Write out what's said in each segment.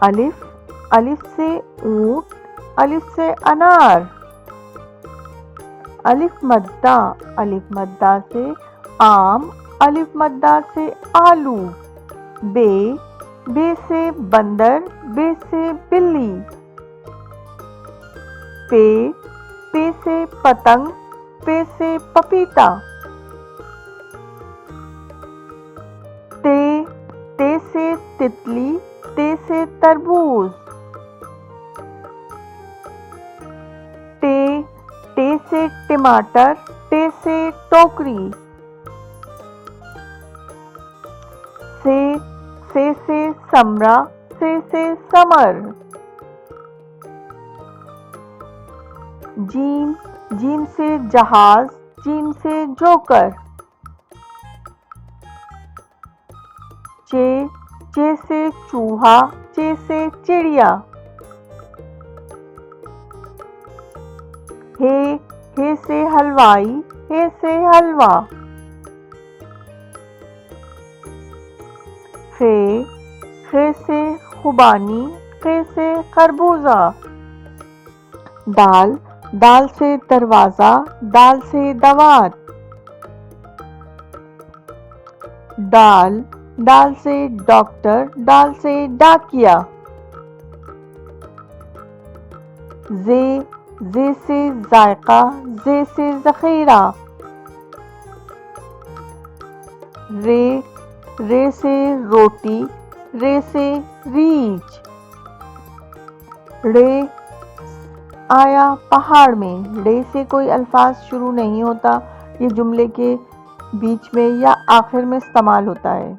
الف، الف سے اونٹ، الف سے انار. الف مدہ، الف مدہ سے آم، الف مدہ سے آلو. بے، بے سے بندر، بے سے بلی. پے، پے سے پتنگ، پے سے پپیتا. تے، تے سے تتلی، تے سے تربوز. ٹے، ٹے سے ٹماٹر، ٹے سے ٹوکری. سے سمرا، سے سمر. جیم، جیم سے جہاز، جیم سے جوکر. چے، چے سے چوہا، چے سے چڑیا. ہے، ہے سے حلوائی، ہے سے حلوہ. خے، خے سے خوبانی، خے سے خربوزہ. دال، دال سے دروازہ، دال سے دوات. ڈال، ڈال سے ڈاکٹر، ڈال سے ڈاکیا. زے، زے سے ذائقہ، زے سے ذخیرہ. رے، رے سے روٹی، رے سے ریچھ. ڑے آیا پہاڑ میں. ڑے سے کوئی الفاظ شروع نہیں ہوتا، یہ جملے کے بیچ میں یا آخر میں استعمال ہوتا ہے.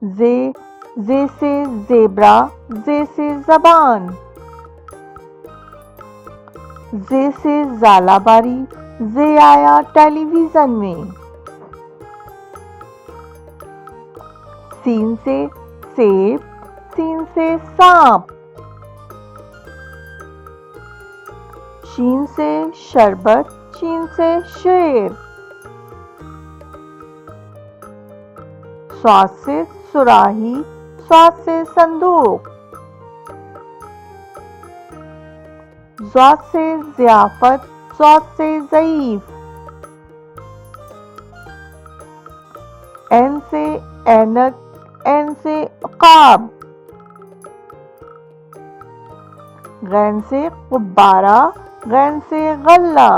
زے، زے سے زیبرا، زے سے زبان. زے سے ژالہ باری، زے آیا ٹیلی ویژن میں. سین سے سیب، سین سے سانپ. شین سے شربت، شین سے شیر. صاد سے صراحی، صاد سے صندوق. ضاد سے ضیافت، ضاد سے ضعیف. عین سے اینک، عین سے عقاب. غین سے غبارہ، غین سے غلہ.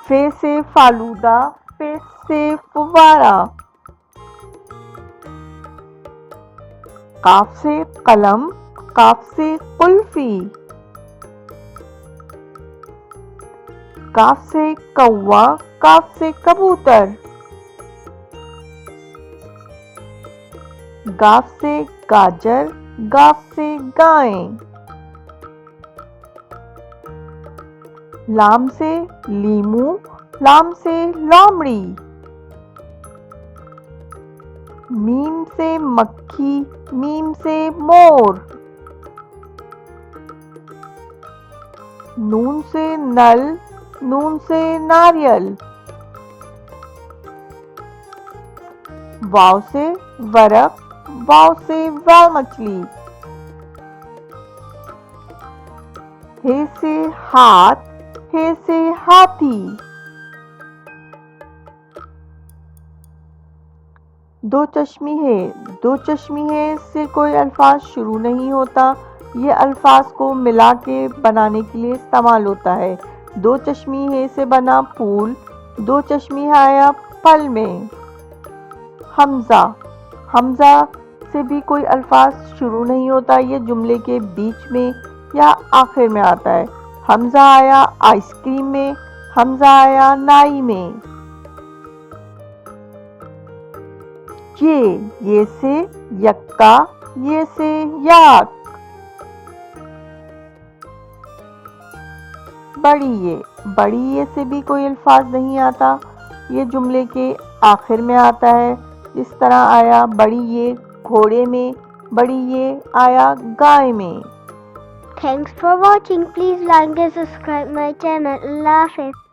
فے سے فالودہ، فے سے فوارہ. قاف سے قلم، قاف سے قلفی. کاف سے کوا، کاف سے کبوتر. گاف سے گاجر، گاف سے گائیں. لام سے لیمو، لام سے لومڑی. میم سے مکھی، میم سے مور. نون سے نل، نون سے ناریل. واو سے ورق، واو سے واو مچھلی. ہے سے ہاتھ، ہے سے ہاتھی. دو چشمی ہے، دو چشمی ہے سے کوئی الفاظ شروع نہیں ہوتا، یہ الفاظ کو ملا کے بنانے کے لیے استعمال ہوتا ہے. دو چشمی ہے سے بنا پھول، دو چشمی ہے آیا پھل میں. حمزہ، حمزہ سے بھی کوئی الفاظ شروع نہیں ہوتا، یہ جملے کے بیچ میں یا آخر میں آتا ہے. حمزہ آیا آئس کریم میں، حمزہ آیا نائی میں. یہ سے یکا، یہ سے یاک. بڑی یہ سے بھی کوئی الفاظ نہیں آتا، یہ جملے کے آخر میں آتا ہے. اس طرح آیا بڑی یہ گھوڑے میں، بڑی یہ آیا گائے میں. Thanks for watching. Please like and subscribe my channel. Allah Hafiz.